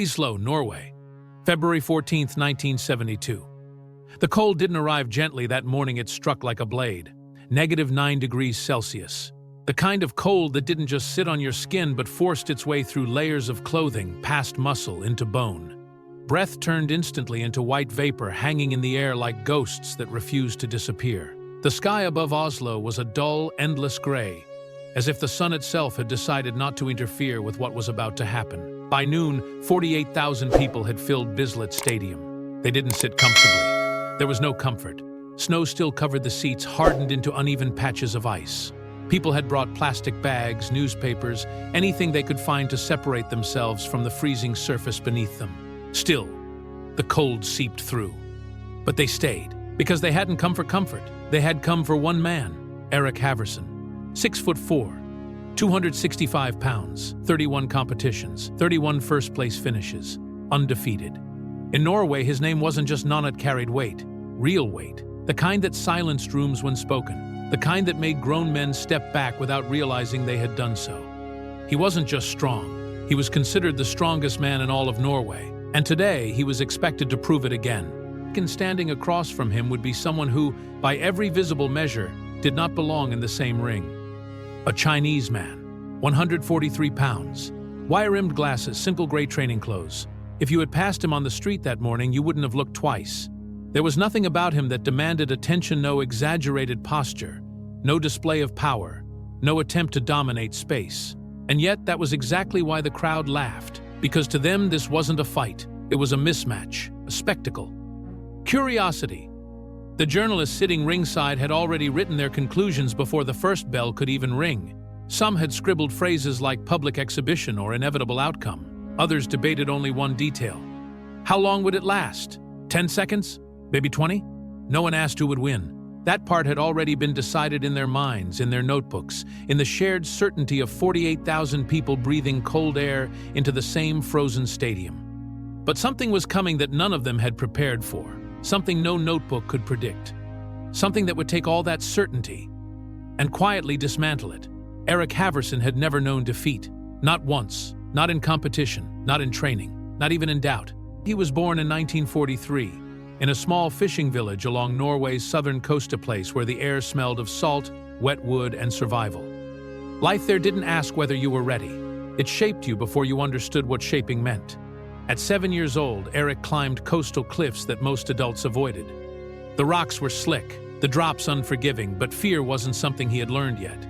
Oslo, Norway, February 14, 1972. The cold didn't arrive gently that morning, it struck like a blade. -9 degrees Celsius. The kind of cold that didn't just sit on your skin but forced its way through layers of clothing, past muscle, into bone. Breath turned instantly into white vapor hanging in the air like ghosts that refused to disappear. The sky above Oslo was a dull, endless gray, as if the sun itself had decided not to interfere with what was about to happen. By noon, 48,000 people had filled Bislett Stadium. They didn't sit comfortably. There was no comfort. Snow still covered the seats, hardened into uneven patches of ice. People had brought plastic bags, newspapers, anything they could find to separate themselves from the freezing surface beneath them. Still, the cold seeped through. But they stayed, because they hadn't come for comfort. They had come for one man, Erik Halverson. 6'4", 265 pounds, 31 competitions, 31 first-place finishes, undefeated. In Norway, his name wasn't just none, it carried weight, real weight, the kind that silenced rooms when spoken, the kind that made grown men step back without realizing they had done so. He wasn't just strong, he was considered the strongest man in all of Norway, and today he was expected to prove it again. And standing across from him would be someone who, by every visible measure, did not belong in the same ring. A Chinese man, 143 pounds, wire-rimmed glasses, simple gray training clothes. If you had passed him on the street that morning, you wouldn't have looked twice. There was nothing about him that demanded attention, no exaggerated posture, no display of power, no attempt to dominate space. And yet, that was exactly why the crowd laughed, because to them this wasn't a fight, it was a mismatch, a spectacle. Curiosity. The journalists sitting ringside had already written their conclusions before the first bell could even ring. Some had scribbled phrases like public exhibition or inevitable outcome. Others debated only one detail. How long would it last? 10 seconds? Maybe 20? No one asked who would win. That part had already been decided in their minds, in their notebooks, in the shared certainty of 48,000 people breathing cold air into the same frozen stadium. But something was coming that none of them had prepared for. Something no notebook could predict. Something that would take all that certainty and quietly dismantle it. Erik Halverson had never known defeat. Not once. Not in competition. Not in training. Not even in doubt. He was born in 1943 in a small fishing village along Norway's southern coast, a place where the air smelled of salt, wet wood, and survival. Life there didn't ask whether you were ready. It shaped you before you understood what shaping meant. At 7 years old, Erik climbed coastal cliffs that most adults avoided. The rocks were slick, the drops unforgiving, but fear wasn't something he had learned yet.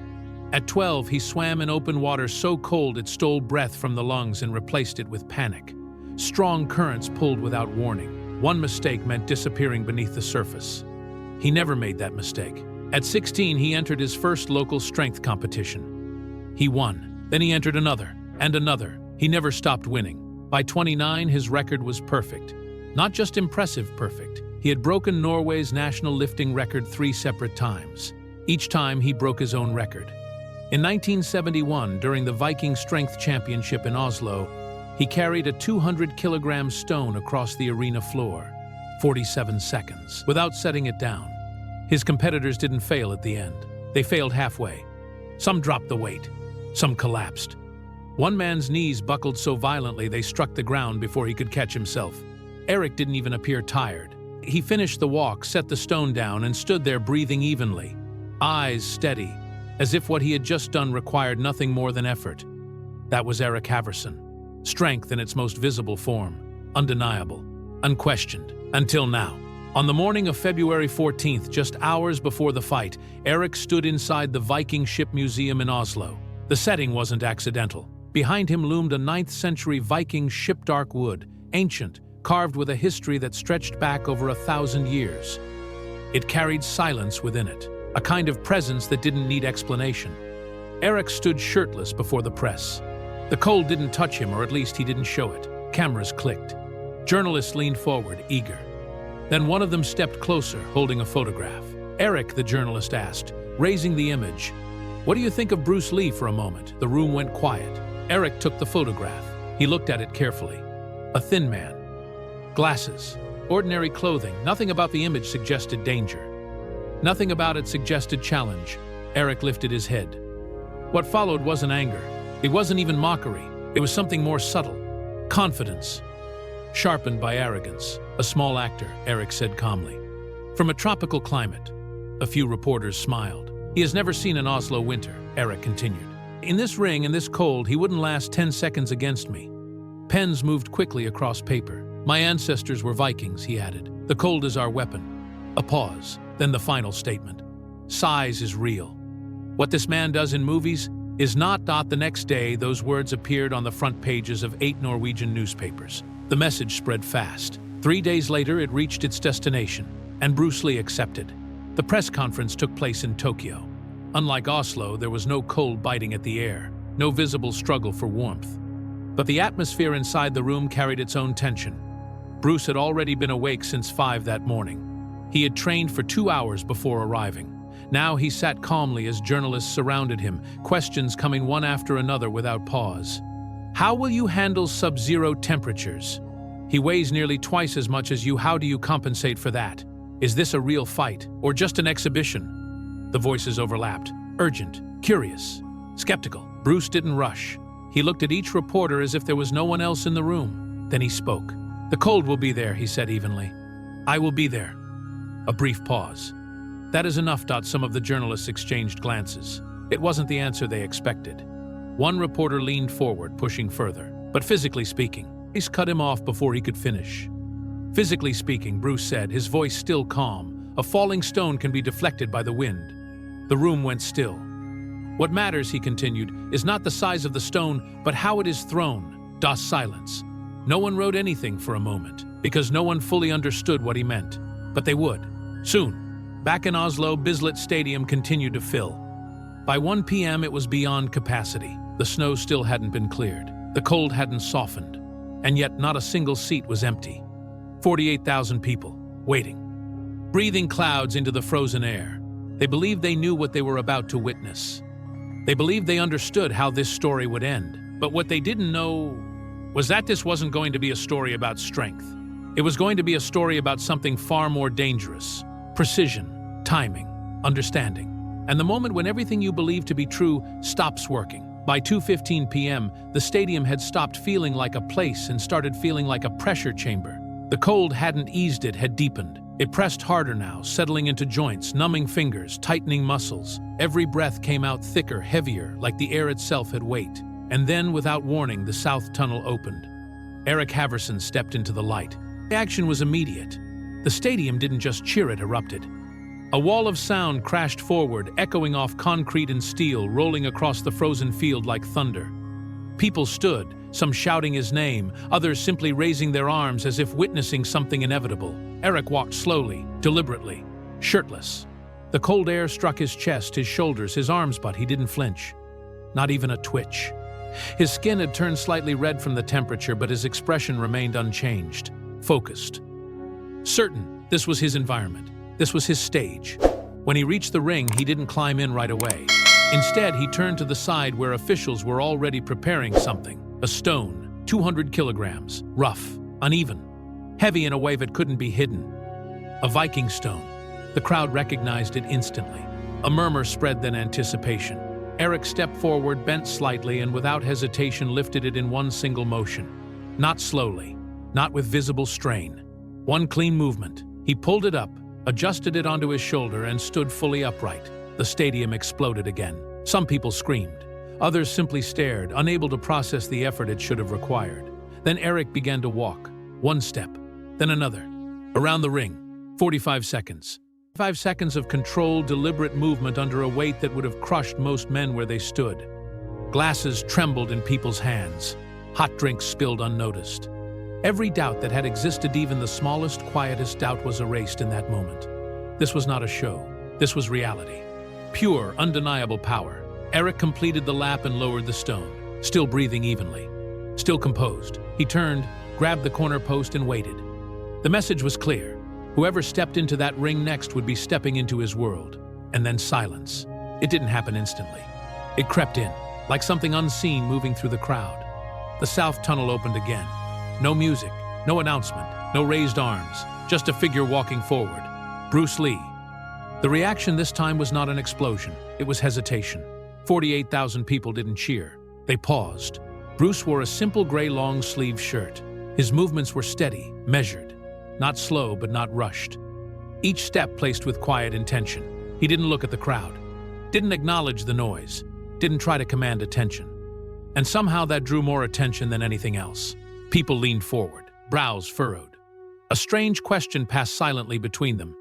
At 12, he swam in open water so cold it stole breath from the lungs and replaced it with panic. Strong currents pulled without warning. One mistake meant disappearing beneath the surface. He never made that mistake. At 16, he entered his first local strength competition. He won. Then he entered another, and another. He never stopped winning. By 29, his record was perfect. Not just impressive perfect. He had broken Norway's national lifting record 3 separate times. Each time, he broke his own record. In 1971, during the Viking Strength Championship in Oslo, he carried a 200-kilogram stone across the arena floor, 47 seconds, without setting it down. His competitors didn't fail at the end. They failed halfway. Some dropped the weight. Some collapsed. One man's knees buckled so violently they struck the ground before he could catch himself. Erik didn't even appear tired. He finished the walk, set the stone down, and stood there breathing evenly, eyes steady, as if what he had just done required nothing more than effort. That was Erik Halverson. Strength in its most visible form. Undeniable. Unquestioned. Until now. On the morning of February 14th, just hours before the fight, Erik stood inside the Viking ship museum in Oslo. The setting wasn't accidental. Behind him loomed a 9th-century Viking ship, dark wood, ancient, carved with a history that stretched back over 1,000 years. It carried silence within it, a kind of presence that didn't need explanation. Erik stood shirtless before the press. The cold didn't touch him, or at least he didn't show it. Cameras clicked. Journalists leaned forward, eager. Then one of them stepped closer, holding a photograph. Erik, the journalist asked, raising the image, "What do you think of Bruce Lee?" For a moment, the room went quiet. Erik took the photograph. He looked at it carefully. A thin man. Glasses. Ordinary clothing. Nothing about the image suggested danger. Nothing about it suggested challenge. Erik lifted his head. What followed wasn't anger. It wasn't even mockery. It was something more subtle. Confidence, sharpened by arrogance. A small actor, Eric said calmly. From a tropical climate. A few reporters smiled. He has never seen an Oslo winter, Eric continued. In this ring and this cold, he wouldn't last 10 seconds against me. Pens moved quickly across paper. My ancestors were Vikings, he added. The cold is our weapon. A pause, then the final statement. Size is real. What this man does in movies is not. The next day, those words appeared on the front pages of 8 Norwegian newspapers. The message spread fast. 3 days later, it reached its destination, and Bruce Lee accepted. The press conference took place in Tokyo. Unlike Oslo, there was no cold biting at the air, no visible struggle for warmth. But the atmosphere inside the room carried its own tension. Bruce had already been awake since 5 that morning. He had trained for 2 hours before arriving. Now he sat calmly as journalists surrounded him, questions coming one after another without pause. How will you handle sub-zero temperatures? He weighs nearly twice as much as you. How do you compensate for that? Is this a real fight, or just an exhibition? The voices overlapped, urgent, curious, skeptical. Bruce didn't rush. He looked at each reporter as if there was no one else in the room. Then he spoke. The cold will be there, he said evenly. I will be there. A brief pause. That is enough. Some of the journalists exchanged glances. It wasn't the answer they expected. One reporter leaned forward, pushing further. But physically speaking, Bruce cut him off before he could finish. Physically speaking, Bruce said, his voice still calm, a falling stone can be deflected by the wind. The room went still. What matters, he continued, is not the size of the stone, but how it is thrown. Silence. No one wrote anything for a moment, because no one fully understood what he meant. But they would. Soon. Back in Oslo, Bislett Stadium continued to fill. By 1 p.m. it was beyond capacity. The snow still hadn't been cleared. The cold hadn't softened. And yet not a single seat was empty. 48,000 people, waiting. Breathing clouds into the frozen air. They believed they knew what they were about to witness. They believed they understood how this story would end. But what they didn't know was that this wasn't going to be a story about strength. It was going to be a story about something far more dangerous. Precision, timing, understanding. And the moment when everything you believe to be true stops working. By 2:15 p.m., the stadium had stopped feeling like a place and started feeling like a pressure chamber. The cold hadn't eased, it had deepened. It pressed harder now, settling into joints, numbing fingers, tightening muscles. Every breath came out thicker, heavier, like the air itself had weight. And then, without warning, the south tunnel opened. Eric Halverson stepped into the light. The action was immediate. The stadium didn't just cheer, it erupted. A wall of sound crashed forward, echoing off concrete and steel, rolling across the frozen field like thunder. People stood, some shouting his name, others simply raising their arms as if witnessing something inevitable. Eric walked slowly, deliberately, shirtless. The cold air struck his chest, his shoulders, his arms, but he didn't flinch. Not even a twitch. His skin had turned slightly red from the temperature, but his expression remained unchanged, focused. Certain, this was his environment. This was his stage. When he reached the ring, he didn't climb in right away. Instead, he turned to the side where officials were already preparing something. A stone, 200 kilograms, rough, uneven, heavy in a way that couldn't be hidden. A Viking stone. The crowd recognized it instantly. A murmur spread, then anticipation. Eric stepped forward, bent slightly, and without hesitation lifted it in one single motion. Not slowly, not with visible strain. One clean movement. He pulled it up, adjusted it onto his shoulder, and stood fully upright. The stadium exploded again. Some people screamed. Others simply stared, unable to process the effort it should have required. Then Eric began to walk. One step, then another. Around the ring. 45 seconds. 5 seconds of controlled, deliberate movement under a weight that would have crushed most men where they stood. Glasses trembled in people's hands. Hot drinks spilled unnoticed. Every doubt that had existed, even the smallest, quietest doubt, was erased in that moment. This was not a show. This was reality. Pure, undeniable power. Eric completed the lap and lowered the stone, still breathing evenly. Still composed. He turned, grabbed the corner post, and waited. The message was clear. Whoever stepped into that ring next would be stepping into his world. And then silence. It didn't happen instantly. It crept in, like something unseen moving through the crowd. The south tunnel opened again. No music, no announcement, no raised arms, just a figure walking forward. Bruce Lee. The reaction this time was not an explosion. It was hesitation. 48,000 people didn't cheer. They paused. Bruce wore a simple gray long-sleeve shirt. His movements were steady, measured, not slow but not rushed. Each step placed with quiet intention. He didn't look at the crowd, didn't acknowledge the noise, didn't try to command attention. And somehow that drew more attention than anything else. People leaned forward, brows furrowed. A strange question passed silently between them.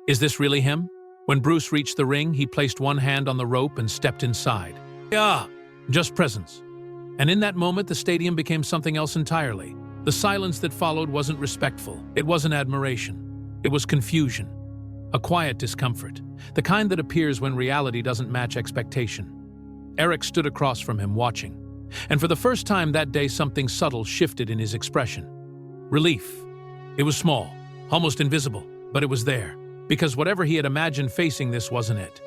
Is this really him? When Bruce reached the ring, he placed one hand on the rope and stepped inside. Yeah, just presence. And in that moment, the stadium became something else entirely. The silence that followed wasn't respectful. It wasn't admiration. It was confusion. A quiet discomfort. The kind that appears when reality doesn't match expectation. Eric stood across from him, watching. And for the first time that day, something subtle shifted in his expression. Relief. It was small, almost invisible, but it was there. Because whatever he had imagined facing this wasn't it.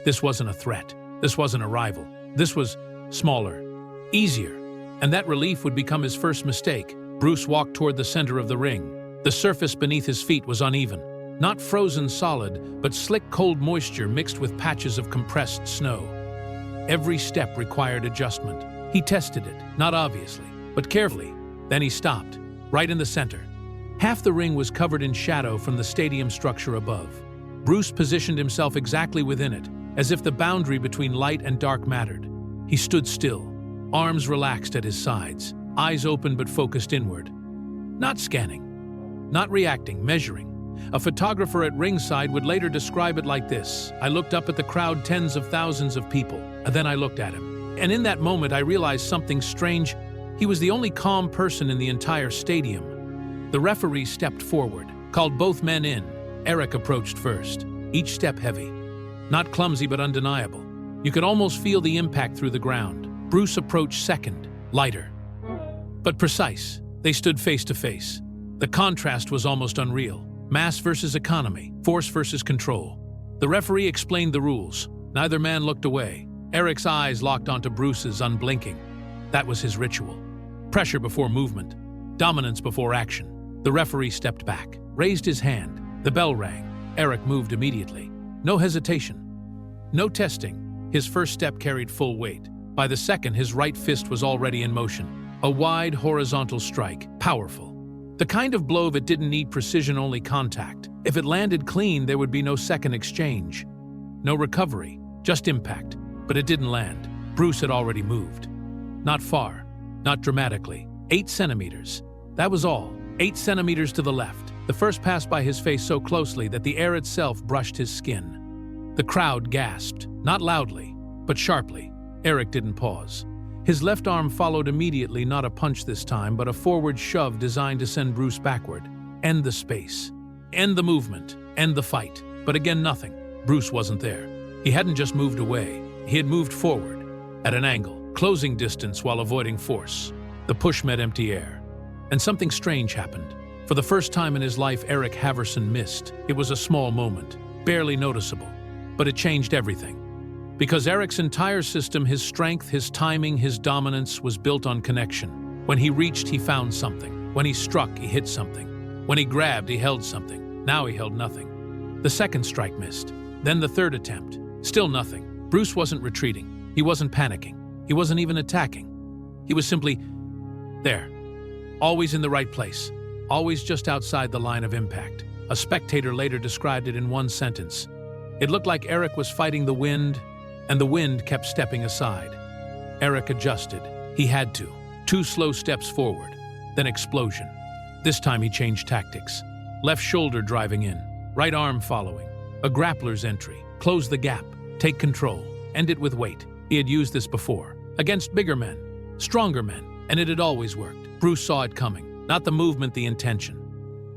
This wasn't a threat. This wasn't a rival. This was smaller, easier. And that relief would become his first mistake. Bruce walked toward the center of the ring. The surface beneath his feet was uneven. Not frozen solid, but slick cold moisture mixed with patches of compressed snow. Every step required adjustment. He tested it, not obviously, but carefully. Then he stopped, right in the center. Half the ring was covered in shadow from the stadium structure above. Bruce positioned himself exactly within it, as if the boundary between light and dark mattered. He stood still, arms relaxed at his sides, eyes open but focused inward. Not scanning, not reacting, measuring. A photographer at ringside would later describe it like this: I looked up at the crowd, tens of thousands of people, and then I looked at him. And in that moment I realized something strange. He was the only calm person in the entire stadium. The referee stepped forward, called both men in. Eric approached first, each step heavy. Not clumsy but undeniable. You could almost feel the impact through the ground. Bruce approached second, lighter, but precise. They stood face to face. The contrast was almost unreal. Mass versus economy, force versus control. The referee explained the rules. Neither man looked away. Eric's eyes locked onto Bruce's, unblinking. That was his ritual. Pressure before movement, dominance before action. The referee stepped back, raised his hand. The bell rang. Eric moved immediately. No hesitation. No testing. His first step carried full weight. By the second, his right fist was already in motion. A wide, horizontal strike, powerful. The kind of blow that didn't need precision, only contact. If it landed clean, there would be no second exchange. No recovery, just impact. But it didn't land. Bruce had already moved. Not far, not dramatically. 8 centimeters. That was all. 8 centimeters to the left. The first passed by his face so closely that the air itself brushed his skin. The crowd gasped, not loudly, but sharply. Eric didn't pause. His left arm followed immediately, not a punch this time, but a forward shove designed to send Bruce backward. End the space. End the movement. End the fight. But again, nothing. Bruce wasn't there. He hadn't just moved away. He had moved forward, at an angle, closing distance while avoiding force. The push met empty air. And something strange happened. For the first time in his life, Eric Halverson missed. It was a small moment, barely noticeable, but it changed everything. Because Eric's entire system, his strength, his timing, his dominance, was built on connection. When he reached, he found something. When he struck, he hit something. When he grabbed, he held something. Now he held nothing. The second strike missed. Then the third attempt. Still nothing. Bruce wasn't retreating. He wasn't panicking. He wasn't even attacking. He was simply there. Always in the right place. Always just outside the line of impact. A spectator later described it in one sentence. It looked like Eric was fighting the wind, and the wind kept stepping aside. Eric adjusted. He had to. 2 slow steps forward, then explosion. This time he changed tactics. Left shoulder driving in, right arm following. A grappler's entry. Close the gap. Take control. End it with weight. He had used this before. Against bigger men, stronger men, and it had always worked. Bruce saw it coming. Not the movement, the intention.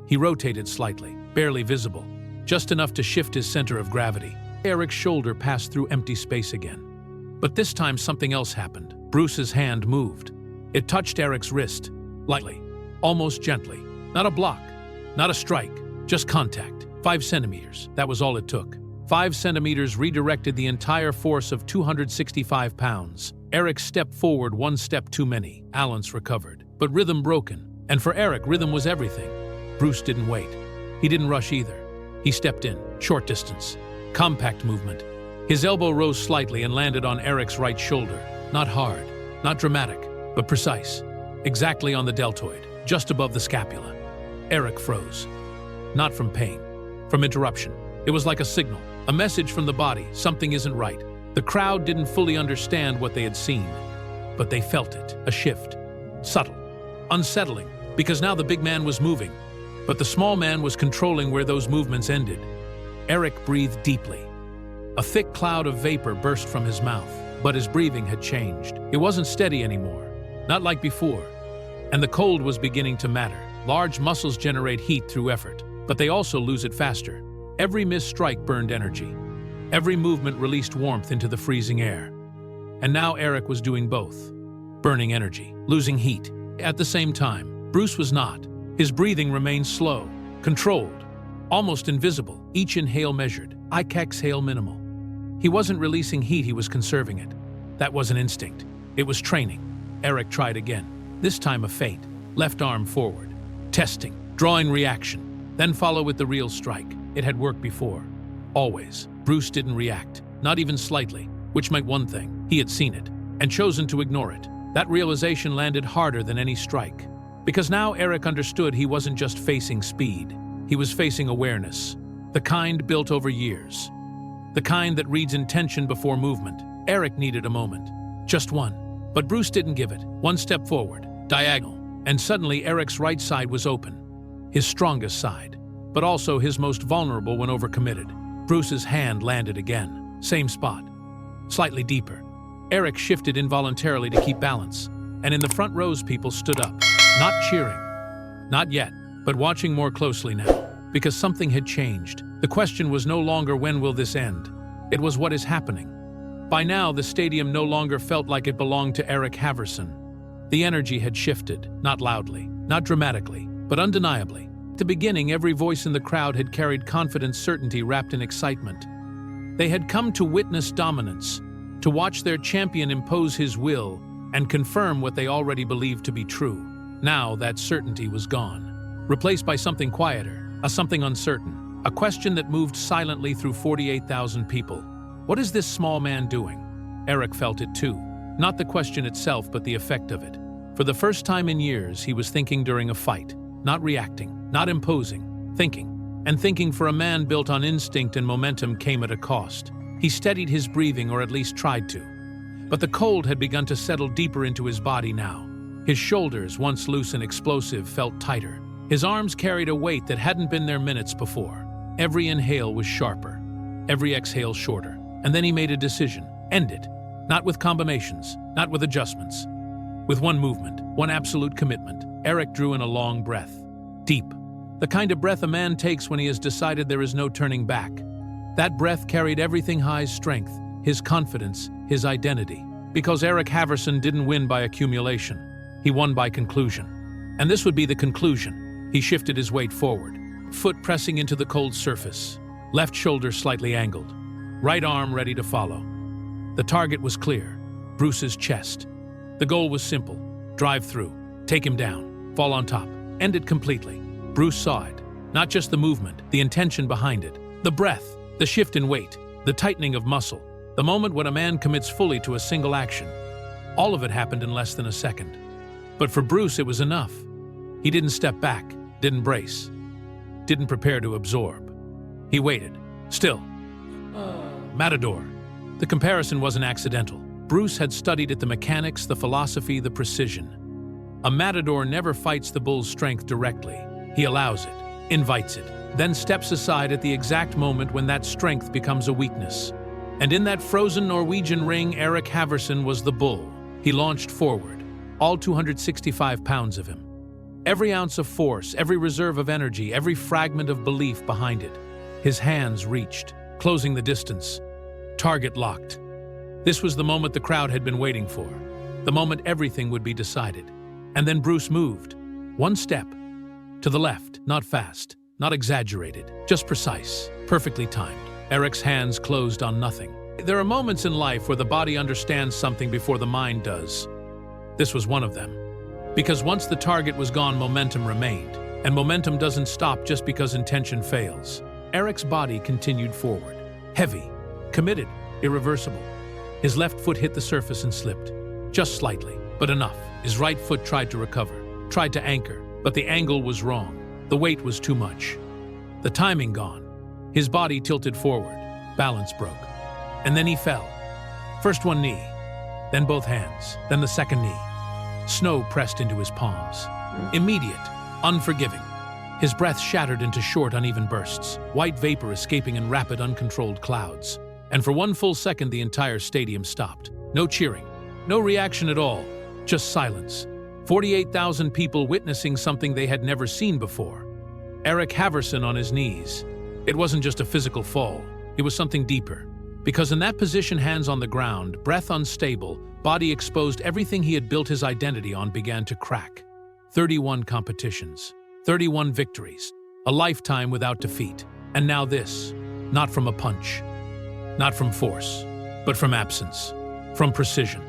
He rotated slightly, barely visible, just enough to shift his center of gravity. Eric's shoulder passed through empty space again. But this time something else happened. Bruce's hand moved. It touched Eric's wrist, lightly, almost gently. Not a block, not a strike, just contact. 5 centimeters, that was all it took. 5 centimeters redirected the entire force of 265 pounds. Eric stepped forward, 1 step too many. Balance recovered, but rhythm broken. And for Eric, rhythm was everything. Bruce didn't wait. He didn't rush either. He stepped in, short distance. Compact movement. His elbow rose slightly and landed on Eric's right shoulder. Not hard, not dramatic, but precise, exactly on the deltoid, just above the scapula. Eric froze. Not from pain, from interruption. It was like a signal, a message from the body, something isn't right. The crowd didn't fully understand what they had seen, but they felt it, a shift. Subtle, unsettling, because now the big man was moving, but the small man was controlling where those movements ended. Eric breathed deeply. A thick cloud of vapor burst from his mouth, but his breathing had changed. It wasn't steady anymore, not like before. And the cold was beginning to matter. Large muscles generate heat through effort, but they also lose it faster. Every missed strike burned energy. Every movement released warmth into the freezing air. And now Eric was doing both. Burning energy, losing heat. At the same time, Bruce was not. His breathing remained slow, controlled, almost invisible, each inhale measured, each exhale minimal. He wasn't releasing heat, he was conserving it. That was an instinct. It was training. Eric tried again, this time a feint, left arm forward. Testing, drawing reaction, then follow with the real strike. It had worked before. Always. Bruce didn't react, not even slightly, which meant one thing. He had seen it, and chosen to ignore it. That realization landed harder than any strike. Because now Eric understood he wasn't just facing speed. He was facing awareness. The kind built over years. The kind that reads intention before movement. Eric needed a moment. Just one. But Bruce didn't give it. One step forward, diagonal. And suddenly Eric's right side was open. His strongest side, but also his most vulnerable when overcommitted. Bruce's hand landed again. Same spot. Slightly deeper. Eric shifted involuntarily to keep balance. And in the front rows people stood up. Not cheering. Not yet, but watching more closely now. Because something had changed. The question was no longer when will this end. It was what is happening. By now, the stadium no longer felt like it belonged to Eric Halverson. The energy had shifted, not loudly, not dramatically, but undeniably. At the beginning, every voice in the crowd had carried confident certainty wrapped in excitement. They had come to witness dominance, to watch their champion impose his will and confirm what they already believed to be true. Now that certainty was gone, replaced by something quieter, a something uncertain, a question that moved silently through 48,000 people. What is this small man doing? Eric felt it too. Not the question itself, but the effect of it. For the first time in years, he was thinking during a fight, not reacting, not imposing, thinking. And thinking for a man built on instinct and momentum came at a cost. He steadied his breathing, or at least tried to. But the cold had begun to settle deeper into his body now. His shoulders, once loose and explosive, felt tighter. His arms carried a weight that hadn't been there minutes before. Every inhale was sharper, every exhale shorter. And then he made a decision. End it. Not with combinations, not with adjustments. With one movement, one absolute commitment. Eric drew in a long breath. Deep. The kind of breath a man takes when he has decided there is no turning back. That breath carried everything: his strength, his confidence, his identity. Because Eric Halverson didn't win by accumulation. He won by conclusion. And this would be the conclusion. He shifted his weight forward, foot pressing into the cold surface, left shoulder slightly angled, right arm ready to follow. The target was clear, Bruce's chest. The goal was simple: drive through, take him down, fall on top, end it completely. Bruce saw it, not just the movement, the intention behind it, the breath, the shift in weight, the tightening of muscle, the moment when a man commits fully to a single action. All of it happened in less than a second. But for Bruce, it was enough. He didn't step back, didn't brace, didn't prepare to absorb. He waited, still. Matador. The comparison wasn't accidental. Bruce had studied it: the mechanics, the philosophy, the precision. A matador never fights the bull's strength directly. He allows it, invites it, then steps aside at the exact moment when that strength becomes a weakness. And in that frozen Norwegian ring, Eric Halverson was the bull. He launched forward, all 265 pounds of him. Every ounce of force, every reserve of energy, every fragment of belief behind it. His hands reached, closing the distance. Target locked. This was the moment the crowd had been waiting for. The moment everything would be decided. And then Bruce moved. One step. To the left, not fast, not exaggerated, just precise, perfectly timed. Eric's hands closed on nothing. There are moments in life where the body understands something before the mind does. This was one of them. Because once the target was gone, momentum remained. And momentum doesn't stop just because intention fails. Eric's body continued forward. Heavy, committed, irreversible. His left foot hit the surface and slipped. Just slightly, But enough. His right foot tried to recover, tried to anchor, but the angle was wrong. The weight was too much. The timing gone. His body tilted forward. Balance broke. And then he fell. First one knee, then both hands, then the second knee. Snow pressed into his palms. Immediate, unforgiving. His breath shattered into short, uneven bursts, white vapor escaping in rapid, uncontrolled clouds. And for one full second, the entire stadium stopped. No cheering, no reaction at all, just silence. 48,000 people witnessing something they had never seen before. Erik Halverson on his knees. It wasn't just a physical fall, it was something deeper. Because in that position, hands on the ground, breath unstable, body exposed, everything he had built his identity on began to crack. 31 competitions, 31 victories, a lifetime without defeat. And now this, not from a punch, not from force, but from absence, from precision,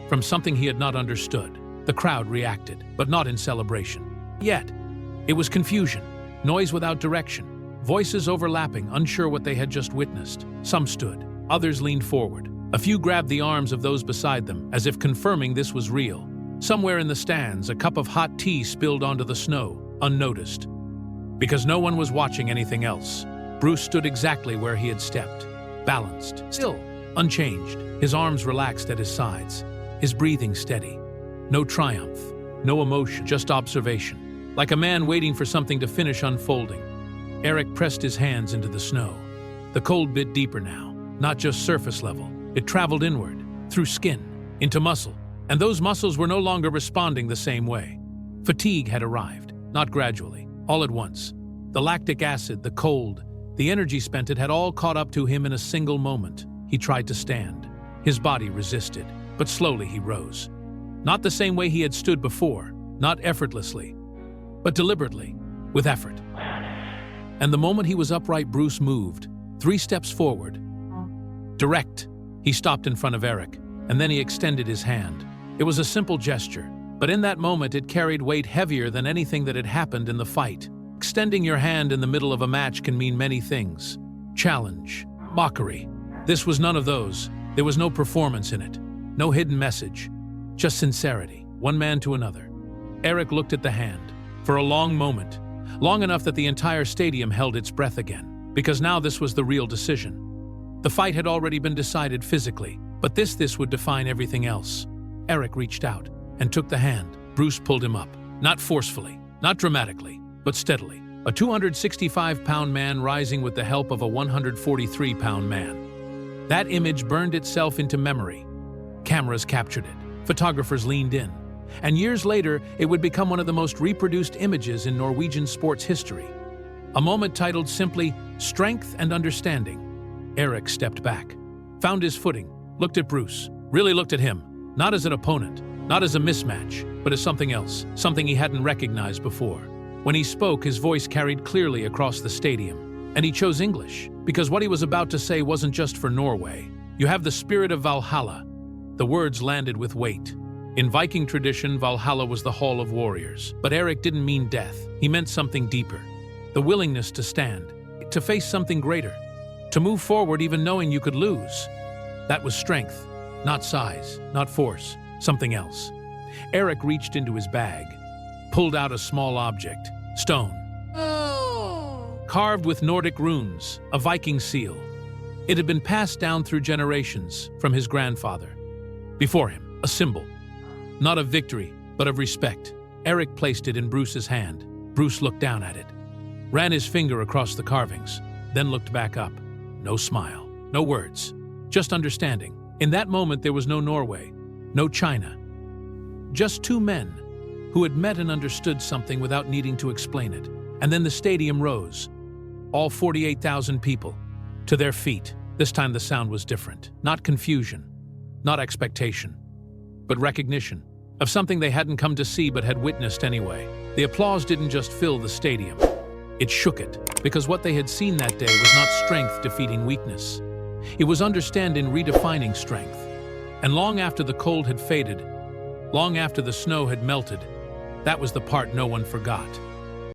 from something he had not understood. The crowd reacted, but not in celebration. Yet, it was confusion, noise without direction, voices overlapping, unsure what they had just witnessed. Some stood, others leaned forward. A few grabbed the arms of those beside them, as if confirming this was real. Somewhere in the stands, a cup of hot tea spilled onto the snow, unnoticed. Because no one was watching anything else, Bruce stood exactly where he had stepped, balanced, still, unchanged, his arms relaxed at his sides, his breathing steady. No triumph, no emotion, just observation. Like a man waiting for something to finish unfolding. Erik pressed his hands into the snow. The cold bit deeper now, not just surface level. It traveled inward, through skin, into muscle. And those muscles were no longer responding the same way. Fatigue had arrived, not gradually, all at once. The lactic acid, the cold, the energy spent, it had all caught up to him in a single moment. He tried to stand. His body resisted, but slowly he rose. Not the same way he had stood before, not effortlessly, but deliberately, with effort. And the moment he was upright, Bruce moved, 3 steps forward. Direct. He stopped in front of Erik, and then he extended his hand. It was a simple gesture, but in that moment it carried weight heavier than anything that had happened in the fight. Extending your hand in the middle of a match can mean many things. Challenge, mockery. This was none of those. There was no performance in it, no hidden message, just sincerity, one man to another. Erik looked at the hand for a long moment, long enough that the entire stadium held its breath again, because now this was the real decision. The fight had already been decided physically, but this would define everything else. Erik reached out and took the hand. Bruce pulled him up, not forcefully, not dramatically, but steadily. A 265-pound man rising with the help of a 143-pound man. That image burned itself into memory. Cameras captured it. Photographers leaned in. And years later, it would become one of the most reproduced images in Norwegian sports history. A moment titled simply, Strength and Understanding. Erik stepped back, found his footing, looked at Bruce, really looked at him, not as an opponent, not as a mismatch, but as something else, something he hadn't recognized before. When he spoke, his voice carried clearly across the stadium, and he chose English, because what he was about to say wasn't just for Norway. You have the spirit of Valhalla. The words landed with weight. In Viking tradition, Valhalla was the hall of warriors. But Erik didn't mean death. He meant something deeper. The willingness to stand, to face something greater, to move forward even knowing you could lose. That was strength, not size, not force, something else. Erik reached into his bag, pulled out a small object, stone. Carved with Nordic runes, a Viking seal. It had been passed down through generations from his grandfather. Before him, a symbol. Not of victory, but of respect. Erik placed it in Bruce's hand. Bruce looked down at it, ran his finger across the carvings, then looked back up. No smile, no words, just understanding. In that moment, there was no Norway, no China. Just 2 men who had met and understood something without needing to explain it. And then the stadium rose. All 48,000 people, to their feet. This time the sound was different. Not confusion, not expectation, but recognition of something they hadn't come to see but had witnessed anyway. The applause didn't just fill the stadium. It shook it, because what they had seen that day was not strength defeating weakness. It was understanding redefining strength. And long after the cold had faded, long after the snow had melted, that was the part no one forgot.